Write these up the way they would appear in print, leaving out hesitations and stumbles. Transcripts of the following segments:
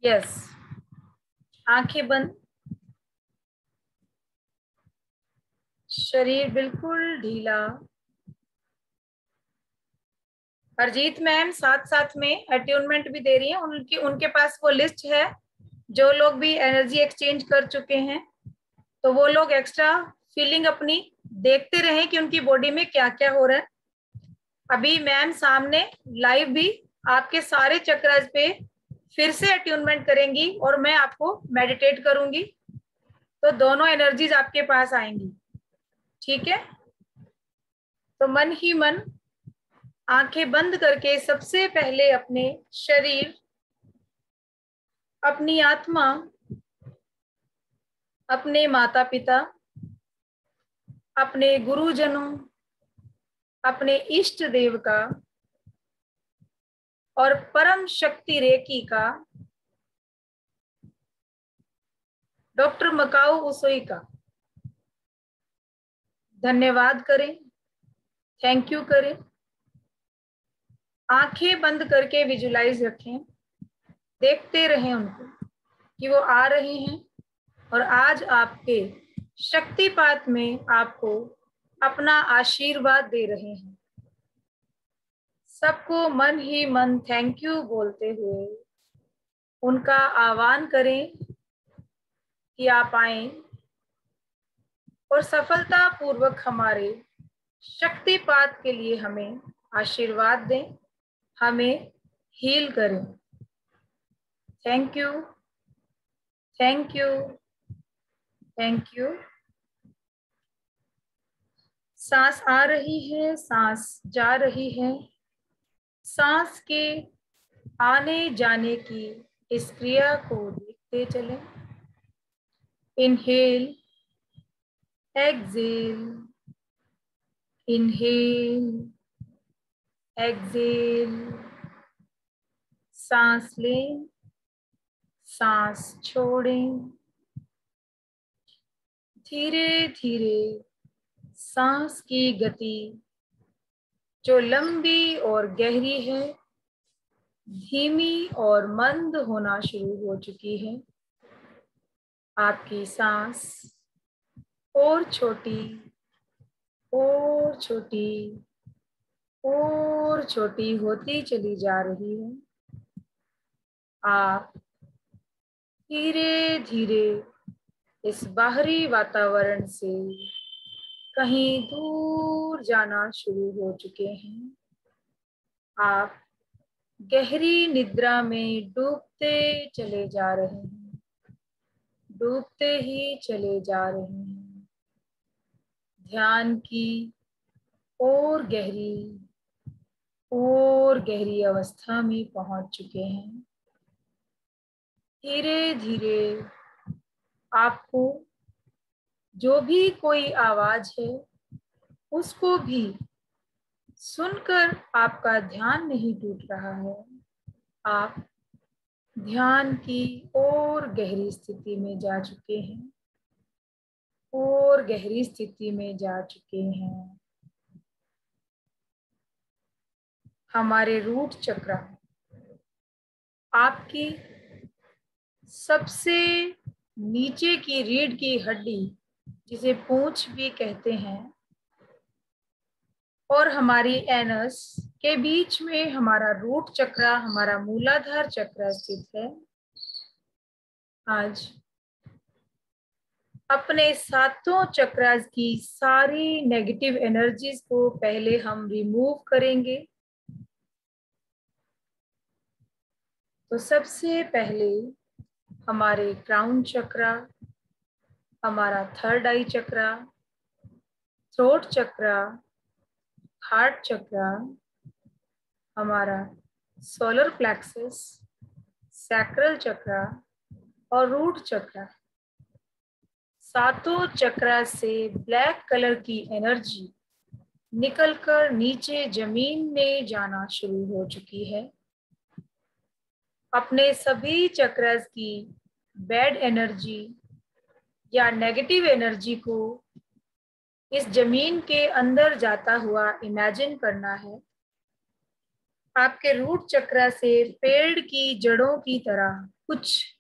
Yes, आंखें बंद, शरीर बिल्कुल ढीला। हरजीत मैम साथ साथ में अट्यूनमेंट भी दे रही है, उनके पास वो लिस्ट है। जो लोग भी एनर्जी एक्सचेंज कर चुके हैं तो वो लोग एक्स्ट्रा फीलिंग अपनी देखते रहे कि उनकी बॉडी में क्या क्या हो रहा है। अभी मैम सामने लाइव भी आपके सारे चक्रास पे फिर से अट्यूनमेंट करेंगी और मैं आपको मेडिटेट करूंगी, तो दोनों एनर्जीज आपके पास आएंगी। ठीक है, तो मन ही मन आंखें बंद करके सबसे पहले अपने शरीर, अपनी आत्मा, अपने माता पिता, अपने गुरुजनों, अपने इष्ट देव का और परम शक्ति रेकी का, डॉक्टर मकाऊ उसोई का धन्यवाद करें, थैंक यू करें। आंखें बंद करके विजुलाइज रखें, देखते रहें उनको कि वो आ रहे हैं और आज आपके शक्तिपात में आपको अपना आशीर्वाद दे रहे हैं। सबको मन ही मन थैंक यू बोलते हुए उनका आह्वान करें कि आप आए और सफलता पूर्वक हमारे शक्तिपात के लिए हमें आशीर्वाद दें, हमें हील करें। Thank you, thank you, thank you. सांस आ रही है, सांस जा रही है। सांस के आने जाने की इस क्रिया को देखते चलें। Inhale, exhale, inhale, exhale. सांस लें, सांस छोड़ें। धीरे धीरे सांस की गति जो लंबी और गहरी है, धीमी और मंद होना शुरू हो चुकी है। आपकी सांस और छोटी और छोटी और छोटी होती चली जा रही है। आप धीरे धीरे इस बाहरी वातावरण से कहीं दूर जाना शुरू हो चुके हैं। आप गहरी निद्रा में डूबते चले जा रहे हैं, डूबते ही चले जा रहे हैं। ध्यान की और गहरी अवस्था में पहुंच चुके हैं। धीरे धीरे आपको जो भी कोई आवाज है उसको भी सुनकर आपका ध्यान नहीं टूट रहा है। आप ध्यान की और गहरी स्थिति में जा चुके हैं, और गहरी स्थिति में जा चुके हैं। हमारे रूट चक्र आपकी सबसे नीचे की रीढ़ की हड्डी, जिसे पूंछ भी कहते हैं, और हमारी एनस के बीच में हमारा रूट चक्र, हमारा मूलाधार चक्र स्थित है। आज अपने सातों चक्रास की सारी नेगेटिव एनर्जीज को पहले हम रिमूव करेंगे। तो सबसे पहले हमारे क्राउन चक्र, हमारा थर्ड आई चक्र, थ्रोट चक्र, हार्ट चक्र, हमारा सोलर प्लेक्सस, सैक्रल चक्र और रूट चक्र, सातों चक्र से ब्लैक कलर की एनर्जी निकलकर नीचे जमीन में जाना शुरू हो चुकी है। अपने सभी चक्रस की बैड एनर्जी या नेगेटिव एनर्जी को इस जमीन के अंदर जाता हुआ इमेजिन करना है। आपके रूट चक्र से पेड़ की जड़ों की तरह कुछ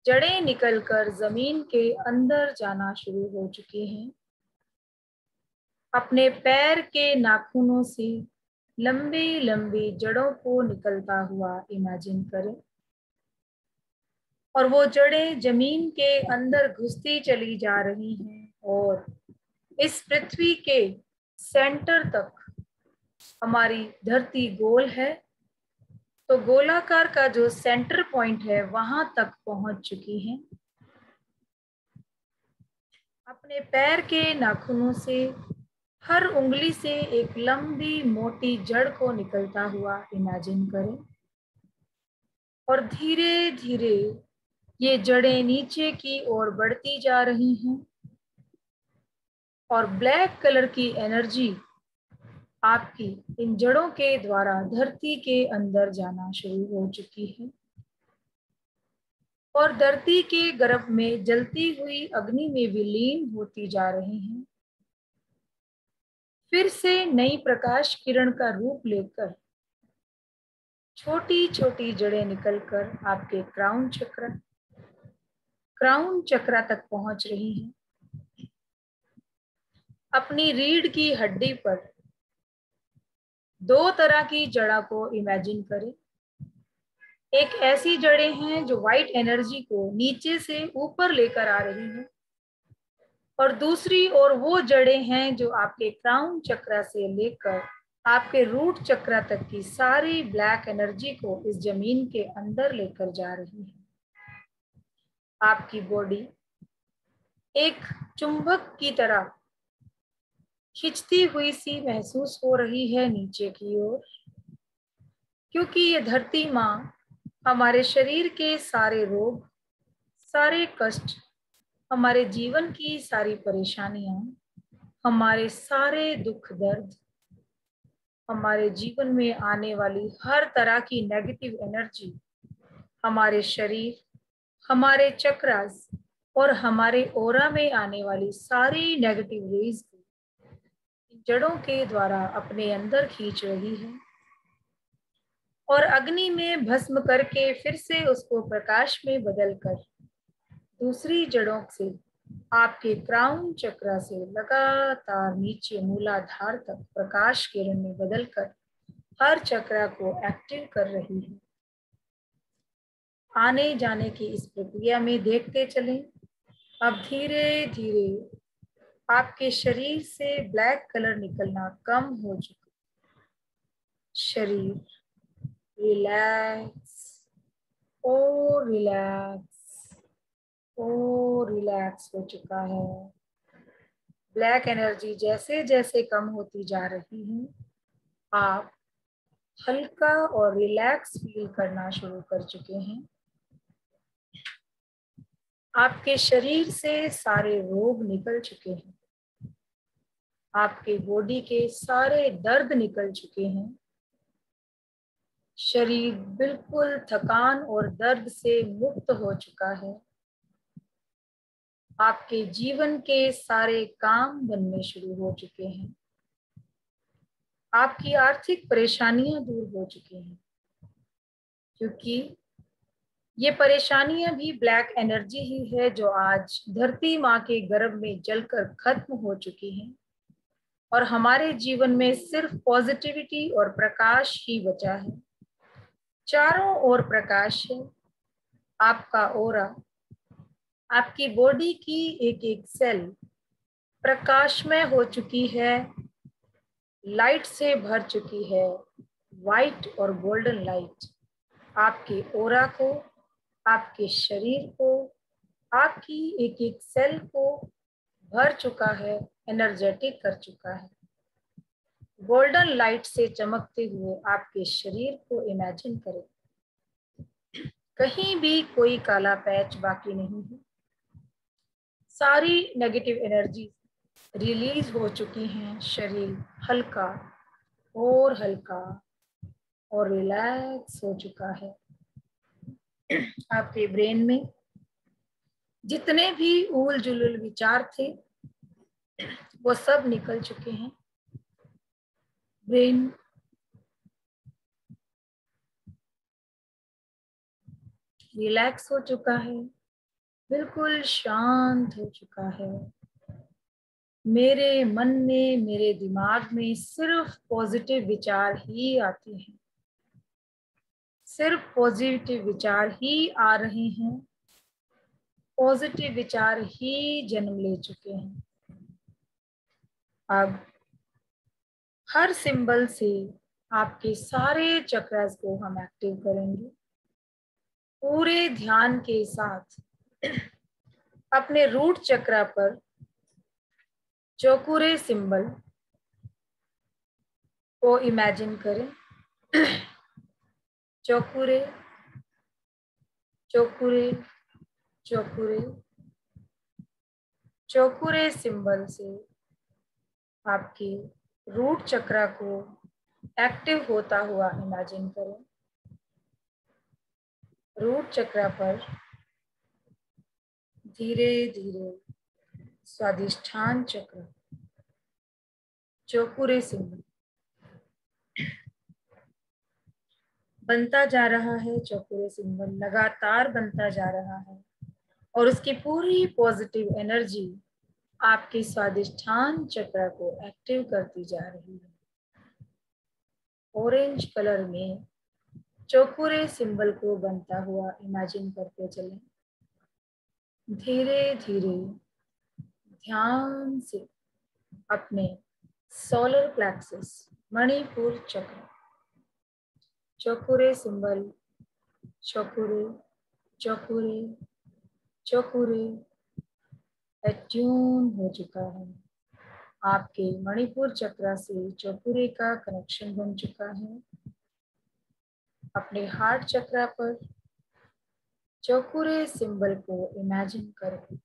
जड़ें निकलकर जमीन के अंदर जाना शुरू हो चुकी हैं। अपने पैर के नाखूनों से लंबी लंबी जड़ों को निकलता हुआ इमेजिन करें और वो जड़ें जमीन के अंदर घुसती चली जा रही हैं और इस पृथ्वी के सेंटर तक, हमारी धरती गोल है तो गोलाकार का जो सेंटर पॉइंट है वहां तक पहुंच चुकी हैं। अपने पैर के नाखूनों से हर उंगली से एक लंबी मोटी जड़ को निकलता हुआ इमेजिन करें और धीरे धीरे ये जड़ें नीचे की ओर बढ़ती जा रही हैं और ब्लैक कलर की एनर्जी आपकी इन जड़ों के द्वारा धरती के अंदर जाना शुरू हो चुकी है और धरती के गर्भ में जलती हुई अग्नि में विलीन होती जा रही हैं। फिर से नई प्रकाश किरण का रूप लेकर छोटी छोटी जड़ें निकलकर आपके क्राउन चक्र तक पहुंच रही हैं। अपनी रीढ़ की हड्डी पर दो तरह की जड़ा को इमेजिन करें। एक ऐसी जड़ें हैं जो व्हाइट एनर्जी को नीचे से ऊपर लेकर आ रही हैं और दूसरी ओर वो जड़ें हैं जो आपके क्राउन चक्र से लेकर आपके रूट चक्र तक की सारी ब्लैक एनर्जी को इस जमीन के अंदर लेकर जा रही है। आपकी बॉडी एक चुंबक की तरह खिंचती हुई सी महसूस हो रही है नीचे की ओर, क्योंकि ये धरती माँ हमारे शरीर के सारे रोग, सारे कष्ट, हमारे जीवन की सारी परेशानियां, हमारे सारे दुख दर्द, हमारे जीवन में आने वाली हर तरह की नेगेटिव एनर्जी हमारे शरीर, हमारे चक्रास और हमारे ओरा में आने वाली सारी नेगेटिव रेज को जड़ों के द्वारा अपने अंदर खींच रही है और अग्नि में भस्म करके फिर से उसको प्रकाश में बदलकर दूसरी जड़ों से आपके क्राउन चक्र से लगातार नीचे मूलाधार तक प्रकाश किरण में बदलकर हर चक्र को एक्टिव कर रही है। आने जाने की इस प्रक्रिया में देखते चलें। अब धीरे धीरे आपके शरीर से ब्लैक कलर निकलना कम हो चुका। शरीर रिलैक्स और रिलैक्स हो चुका है। ब्लैक एनर्जी जैसे जैसे कम होती जा रही है, आप हल्का और रिलैक्स फील करना शुरू कर चुके हैं। आपके शरीर से सारे रोग निकल चुके हैं, आपके बॉडी के सारे दर्द निकल चुके हैं। शरीर बिल्कुल थकान और दर्द से मुक्त हो चुका है। आपके जीवन के सारे काम बनने शुरू हो चुके हैं। आपकी आर्थिक परेशानियां दूर हो चुकी हैं, क्योंकि ये परेशानियां भी ब्लैक एनर्जी ही है जो आज धरती माँ के गर्भ में जलकर खत्म हो चुकी हैं और हमारे जीवन में सिर्फ पॉजिटिविटी और प्रकाश ही बचा है। चारों ओर प्रकाश है। आपका ओरा, आपकी बॉडी की एक एक सेल प्रकाशमय हो चुकी है, लाइट से भर चुकी है। व्हाइट और गोल्डन लाइट आपके ओरा को, आपके शरीर को, आपकी एक एक सेल को भर चुका है, एनर्जेटिक कर चुका है। गोल्डन लाइट से चमकते हुए आपके शरीर को इमेजिन करें। कहीं भी कोई काला पैच बाकी नहीं है। सारी नेगेटिव एनर्जी रिलीज हो चुकी हैं। शरीर हल्का और रिलैक्स हो चुका है। आपके ब्रेन में जितने भी उल जुलूल विचार थे वो सब निकल चुके हैं। ब्रेन रिलैक्स हो चुका है, बिल्कुल शांत हो चुका है। मेरे मन में, मेरे दिमाग में सिर्फ पॉजिटिव विचार ही आते हैं, सिर्फ पॉजिटिव विचार ही आ रहे हैं, पॉजिटिव विचार ही जन्म ले चुके हैं। अब हर सिंबल से आपके सारे चक्रास को हम एक्टिव करेंगे। पूरे ध्यान के साथ अपने रूट चक्रा पर चौकुरे सिंबल को इमेजिन करें। चौकुरे चौकुरे चौकुरे चौकुरे सिंबल से आपके रूट चक्रा को एक्टिव होता हुआ इमेजिन करें। रूट चक्रा पर धीरे धीरे स्वादिष्ठान चक्र चौकुरे सिंबल बनता जा रहा है। चौकुरे सिंबल लगातार बनता जा रहा है और उसकी पूरी पॉजिटिव एनर्जी आपके स्वादिष्ठान चक्र को एक्टिव करती जा रही है। ऑरेंज कलर में चौकुरे सिंबल को बनता हुआ इमेजिन करके चलें। धीरे धीरे ध्यान से अपने सोलर प्लेक्सस मणिपुर चक्र चौकुरे सिंबल चौकुरे चौकुरे चौकुरे एट्यून हो चुका है। आपके मणिपुर चक्र से चौकुरे का कनेक्शन बन चुका है। अपने हार्ट चक्र पर चौकुरे सिंबल को इमेजिन करें।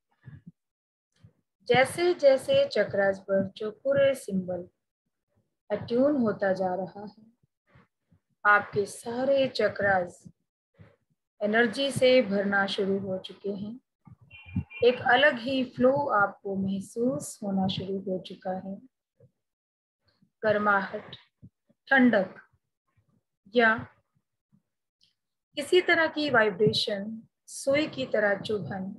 जैसे जैसे चक्रास पर चौकुरे सिंबल अट्यून होता जा रहा है, आपके सारे चक्रास एनर्जी से भरना शुरू हो चुके हैं। एक अलग ही फ्लो आपको महसूस होना शुरू हो चुका है। गर्माहट, ठंडक या किसी तरह की वाइब्रेशन, सुई की तरह चुभन,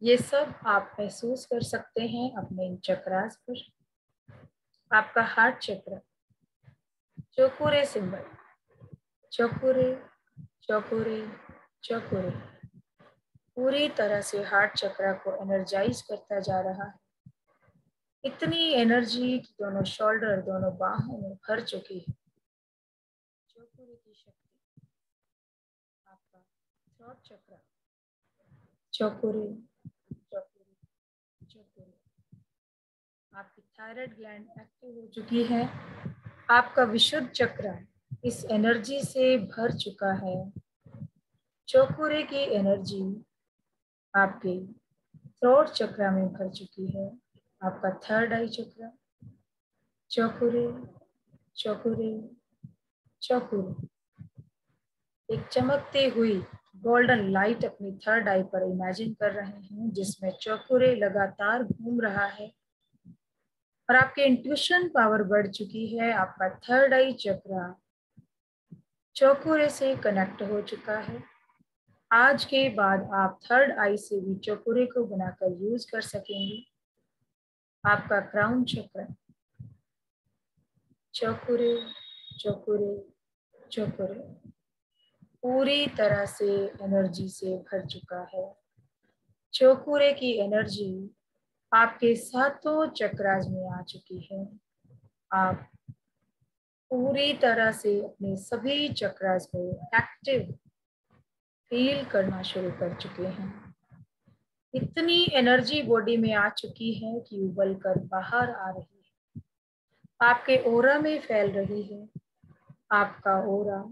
ये सब आप महसूस कर सकते हैं अपने इन चक्रास पर। आपका हार्ट चक्र चौकुरे सिंबल चौकुरे चौकुरे चौकुरे पूरी तरह से हार्ट चक्र को एनर्जाइज करता जा रहा है। इतनी एनर्जी कि दोनों शोल्डर, दोनों बाहों में भर चुकी है। चौकुरे की शक्ति। आपका थ्रोट चक्र चौकुरे चौकुरे चौकुरे। आपकी थायराइड ग्लैंड एक्टिव हो चुकी है। आपका विशुद्ध चक्र इस एनर्जी से भर चुका है। चौकुरे की एनर्जी आपके थ्रोट चक्र में भर चुकी है। आपका थर्ड आई चक्र चौकुरे चौकुरे चौकुरे। एक चमकती हुई गोल्डन लाइट अपनी थर्ड आई पर इमेजिन कर रहे हैं, जिसमें चौकुरे लगातार घूम रहा है और आपके इंट्यूशन पावर बढ़ चुकी है। आपका थर्ड आई चक्र चौकुरे से कनेक्ट हो चुका है। आज के बाद आप थर्ड आई से भी चौकुरे को बनाकर यूज कर सकेंगे। आपका क्राउन चक्र चौकुरे चौकुरे चौकुरे पूरी तरह से एनर्जी से भर चुका है। चौकुरे की एनर्जी आपके सातों चक्रास में आ चुकी है। आप पूरी तरह से अपने सभी चक्रास को एक्टिव फील करना शुरू कर चुके हैं। इतनी एनर्जी बॉडी में आ चुकी है कि उबल कर बाहर आ रही है, आपके ओरा में फैल रही है। आपका ओरा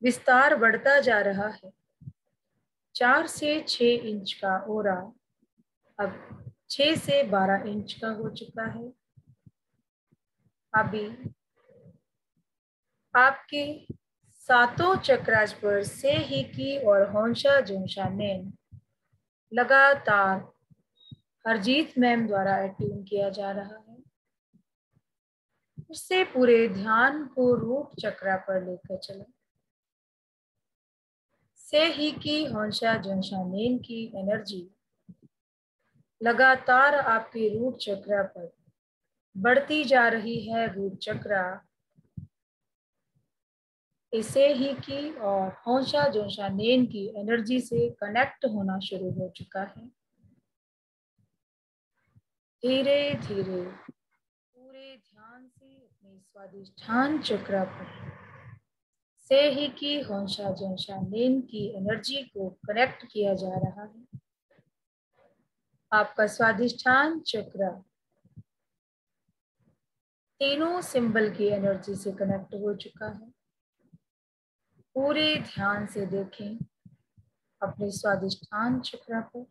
विस्तार बढ़ता जा रहा है। 4 से 6 इंच का ओरा अब 6 से 12 इंच का हो चुका है। अभी आपके सातों चक्रास पर से ही की और होंशा जोंशा नेम लगातार हरजीत मैम द्वारा अट्यून किया जा रहा है। इससे पूरे ध्यान को रूट चक्रा पर लेकर चलें। से ही की होंशा जंशानेन की एनर्जी लगातार आपके रूट चक्र पर बढ़ती जा रही है। रूट चक्र इसे ही की और होंशा जंशानेन की एनर्जी से कनेक्ट होना शुरू हो चुका है। धीरे धीरे पूरे ध्यान से अपने स्वादिष्ठान चक्र पर से ही की होंशा जंशानेन की एनर्जी को कनेक्ट किया जा रहा है। आपका स्वादिष्ठान चक्र तीनों सिंबल की एनर्जी से कनेक्ट हो चुका है। पूरे ध्यान से देखें अपने स्वादिष्ठान चक्र पर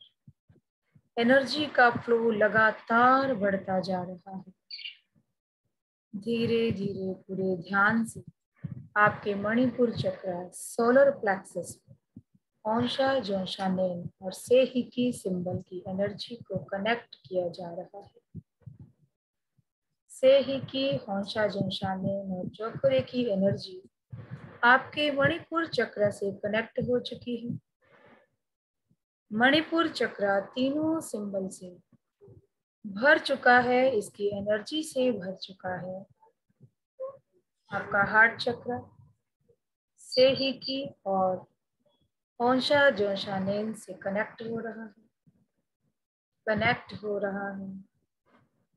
एनर्जी का फ्लो लगातार बढ़ता जा रहा है। धीरे धीरे पूरे ध्यान से आपके मणिपुर चक्र, सोलर प्लेक्सस, औंशा जोशानेन और सेहिकी सिंबल की एनर्जी को कनेक्ट किया जा रहा है। सेहिकी, औंशा जोशानेन और चोकुरे की एनर्जी आपके मणिपुर चक्र से कनेक्ट हो चुकी है। मणिपुर चक्र तीनों सिंबल से भर चुका है, इसकी एनर्जी से भर चुका है। आपका हार्ट चक्र सेहिकी और औंशा जोशानेन से कनेक्ट हो रहा है, कनेक्ट हो रहा है,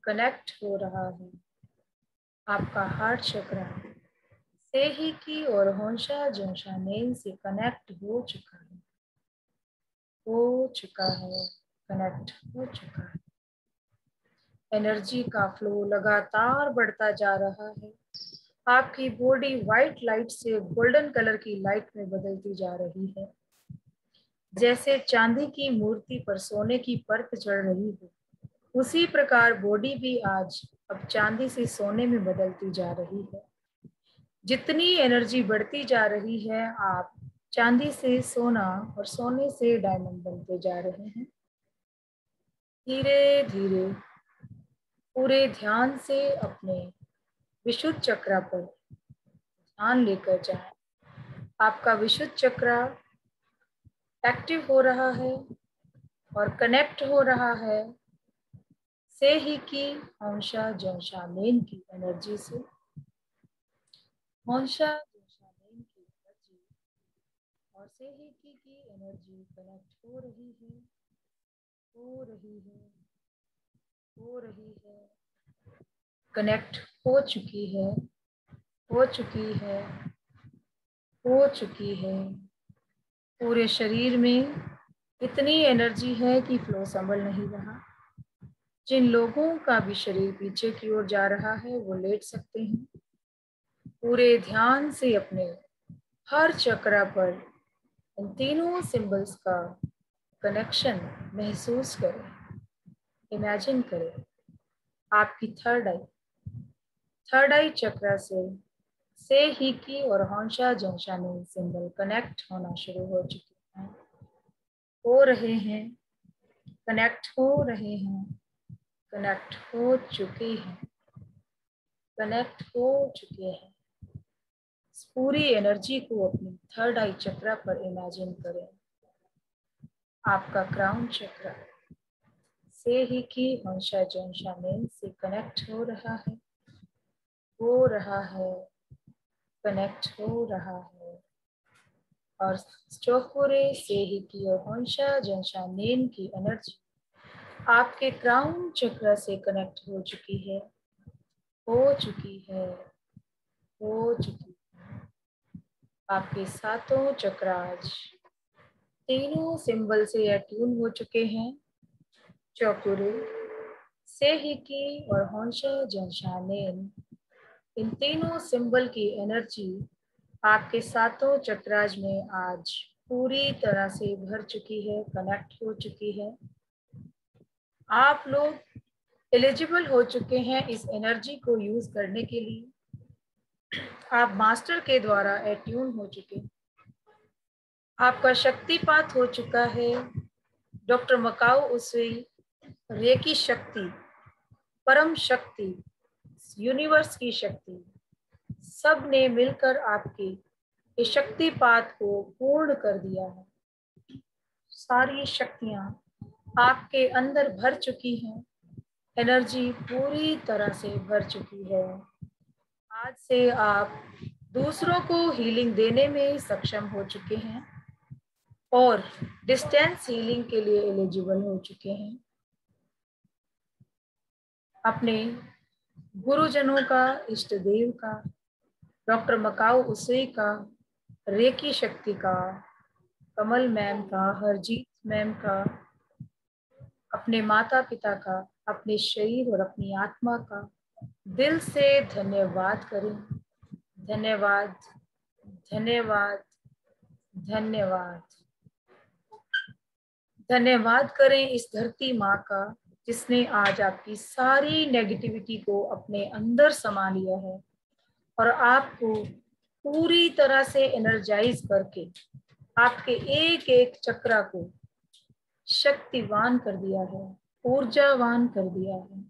कनेक्ट हो रहा है। आपका हार्ट चक्र सेहिकी और होंशा जोशानेन से कनेक्ट हो चुका है, हो चुका है, कनेक्ट हो चुका है। एनर्जी का फ्लो लगातार बढ़ता जा रहा है। आपकी बॉडी व्हाइट लाइट से गोल्डन कलर की लाइट में बदलती जा रही है। जैसे चांदी की मूर्ति पर सोने की परत चढ़ रही हो, उसी प्रकार बॉडी भी आज अब चांदी से सोने में बदलती जा रही है। जितनी एनर्जी बढ़ती जा रही है, आप चांदी से सोना और सोने से डायमंड बनते जा रहे हैं। धीरे धीरे पूरे ध्यान से अपने विशुद्ध चक्र पर ध्यान लेकर जाएं। आपका विशुद्ध चक्र एक्टिव हो रहा है और कनेक्ट हो रहा है सेहिकी, औंशा जोशानेन की एनर्जी से। औंशा जोशानेन की एनर्जी और सेहिकी की एनर्जी कनेक्ट हो रही है, हो रही है, हो रही है, कनेक्ट हो चुकी है, हो चुकी है, हो चुकी है। पूरे शरीर में इतनी एनर्जी है कि फ्लो संभल नहीं रहा। जिन लोगों का भी शरीर पीछे की ओर जा रहा है वो लेट सकते हैं। पूरे ध्यान से अपने हर चक्र पर इन तीनों सिंबल्स का कनेक्शन महसूस करें, इमेजिन करें। आपकी थर्ड आई चक्र से ही की और हौंशा जोशानेन सिंबल कनेक्ट होना शुरू हो चुके हैं, हो रहे हैं, कनेक्ट हो रहे हैं, कनेक्ट हो चुके हैं, कनेक्ट हो चुके हैं। इस पूरी एनर्जी को अपनी थर्ड आई चक्र पर इमेजिन करें। आपका क्राउन चक्र से ही की हौंशा जोशानेन से कनेक्ट हो रहा है, हो रहा है, कनेक्ट हो रहा है। और चोकुरे से ही की और हौंशा जोशानेन की एनर्जी आपके क्राउन चक्र से कनेक्ट हो चुकी है, हो चुकी है, हो चुकी है। आपके सातों चक्र आज तीनों सिंबल से अट्यून हो चुके हैं। चौकुरे से ही की और हौंशा जोशानेन, इन तीनों सिंबल की एनर्जी आपके सातों चक्राज में आज पूरी तरह से भर चुकी है, कनेक्ट हो चुकी है। आप लोग एलिजिबल हो चुके हैं इस एनर्जी को यूज करने के लिए। आप मास्टर के द्वारा एट्यून हो चुके, आपका शक्तिपात हो चुका है। डॉक्टर मकाओ उसवी, रेकी शक्ति, परम शक्ति, यूनिवर्स की शक्ति, सब ने मिलकर आपकी इस शक्तिपात को पूर्ण कर दिया है। सारी शक्तियां आपके अंदर भर चुकी हैं, एनर्जी पूरी तरह से भर चुकी है। आज से आप दूसरों को हीलिंग देने में सक्षम हो चुके हैं और डिस्टेंस हीलिंग के लिए एलिजिबल हो चुके हैं। अपने गुरुजनों का, इष्ट देव का, डॉक्टर मकाऊ उसे का, रेकी शक्ति का, कमल मैम का, हरजीत मैम का, अपने माता पिता का, अपने शरीर और अपनी आत्मा का दिल से धन्यवाद करें। धन्यवाद, धन्यवाद, धन्यवाद। धन्यवाद करें इस धरती माँ का जिसने आज आपकी सारी नेगेटिविटी को अपने अंदर समा लिया है और आपको पूरी तरह से एनर्जाइज करके आपके एक एक चक्रा को शक्तिवान कर दिया है, ऊर्जावान कर दिया है।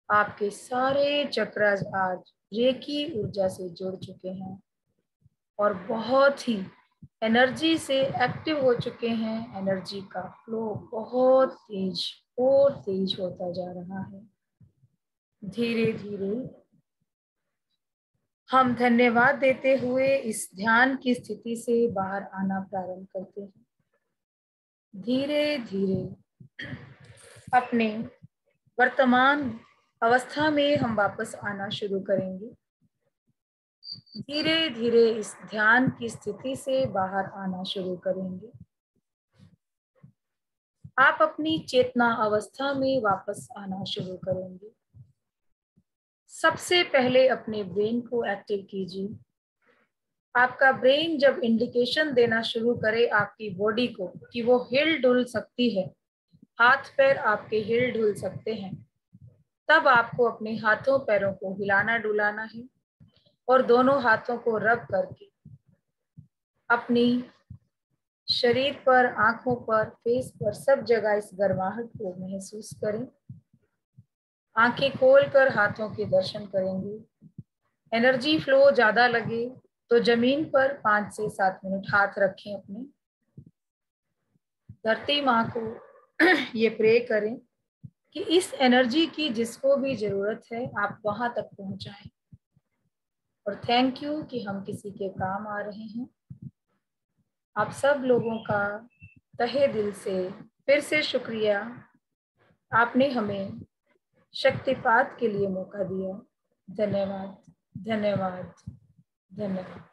आपके सारे चक्रास आज रेकी ऊर्जा से जुड़ चुके हैं और बहुत ही एनर्जी से एक्टिव हो चुके हैं। एनर्जी का फ्लो बहुत तेज और तेज होता जा रहा है। धीरे धीरे हम धन्यवाद देते हुए इस ध्यान की स्थिति से बाहर आना प्रारंभ करते हैं। धीरे धीरे अपने वर्तमान अवस्था में हम वापस आना शुरू करेंगे। धीरे धीरे इस ध्यान की स्थिति से बाहर आना शुरू करेंगे। आप अपनी चेतना अवस्था में वापस आना शुरू करेंगे। सबसे पहले अपने ब्रेन को एक्टिव कीजिए। आपका ब्रेन जब इंडिकेशन देना शुरू करे आपकी बॉडी को कि वो हिल डुल सकती है, हाथ पैर आपके हिल डुल सकते हैं, तब आपको अपने हाथों पैरों को हिलाना डुलाना है और दोनों हाथों को रब करके अपनी शरीर पर, आंखों पर, फेस पर, सब जगह इस गर्माहट को महसूस करें। आंखें खोलकर हाथों के दर्शन करेंगे। एनर्जी फ्लो ज्यादा लगे तो जमीन पर 5 से 7 मिनट हाथ रखें। अपने धरती माँ को ये प्रे करें कि इस एनर्जी की जिसको भी जरूरत है आप वहां तक पहुंचाएं। और थैंक यू कि हम किसी के काम आ रहे हैं। आप सब लोगों का तहे दिल से फिर से शुक्रिया। आपने हमें शक्तिपात के लिए मौका दिया। धन्यवाद, धन्यवाद, धन्यवाद।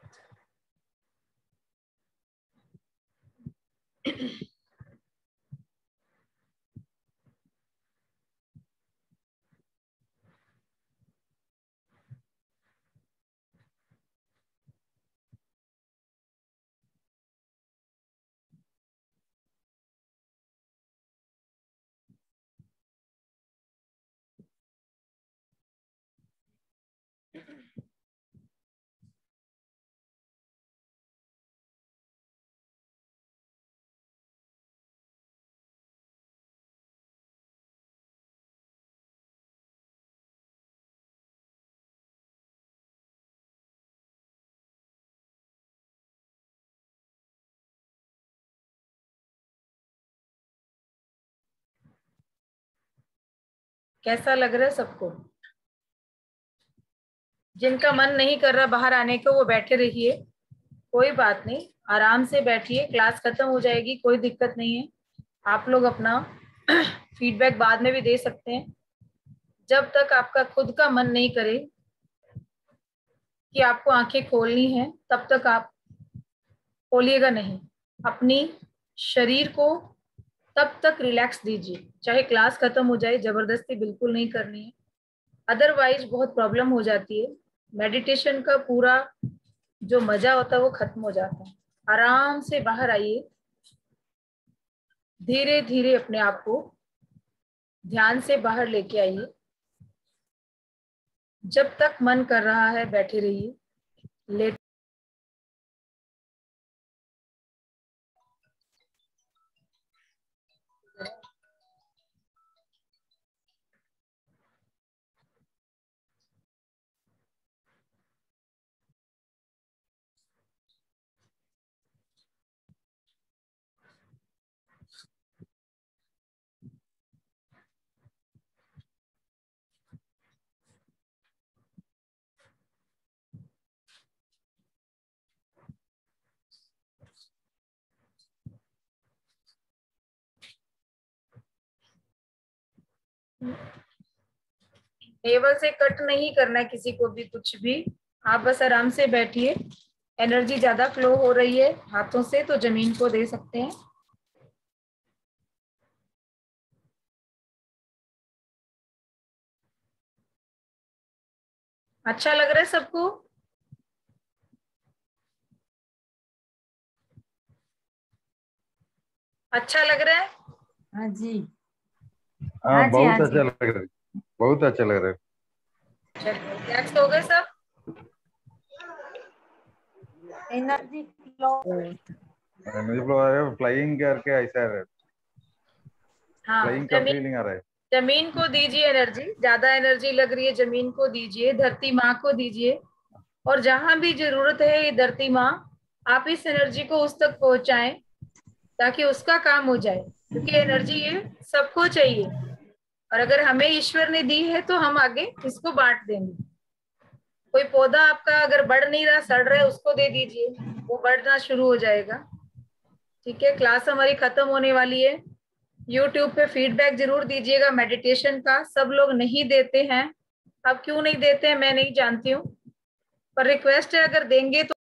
कैसा लग रहा है सबको? जिनका मन नहीं कर रहा बाहर आने को वो बैठे रहिए, कोई बात नहीं, आराम से बैठिए। क्लास खत्म हो जाएगी, कोई दिक्कत नहीं है। आप लोग अपना फीडबैक बाद में भी दे सकते हैं। जब तक आपका खुद का मन नहीं करे कि आपको आंखें खोलनी है तब तक आप खोलिएगा नहीं। अपनी शरीर को तब तक रिलैक्स दीजिए, चाहे क्लास खत्म हो जाए, जबरदस्ती बिल्कुल नहीं करनी है, अदरवाइज बहुत प्रॉब्लम हो जाती है। मेडिटेशन का पूरा जो मजा होता है वो खत्म हो जाता है। आराम से बाहर आइए, धीरे धीरे अपने आप को ध्यान से बाहर लेके आइए। जब तक मन कर रहा है बैठे रहिए, लेट लेवल से कट नहीं करना है किसी को भी कुछ भी। आप बस आराम से बैठिए। एनर्जी ज्यादा फ्लो हो रही है हाथों से तो जमीन को दे सकते हैं। अच्छा लग रहा है सबको? अच्छा लग रहा है? हाँ जी। हाँ हाँ जी, हाँ बहुत जी। अच्छा लग रहा है, बहुत अच्छा लग रहा है। चलिए रिलैक्स हो गए सब? Energy flow. मुझे फ्लाइंग करके ऐसा है, हाँ, फ्लाइंग का फीलिंग आ रहा है। जमीन को दीजिए एनर्जी। ज्यादा एनर्जी लग रही है जमीन को दीजिए, धरती माँ को दीजिए। और जहां भी जरूरत है ये धरती माँ, आप इस एनर्जी को उस तक पहुंचाएं ताकि उसका काम हो जाए, क्योंकि एनर्जी ये सबको चाहिए। और अगर हमें ईश्वर ने दी है तो हम आगे इसको बांट देंगे। कोई पौधा आपका अगर बढ़ नहीं रहा, सड़ रहा है, उसको दे दीजिए, वो बढ़ना शुरू हो जाएगा। ठीक है, क्लास हमारी खत्म होने वाली है। यूट्यूब पे फीडबैक जरूर दीजिएगा मेडिटेशन का। सब लोग नहीं देते हैं, अब क्यों नहीं देते हैं मैं नहीं जानती हूँ, पर रिक्वेस्ट है अगर देंगे तो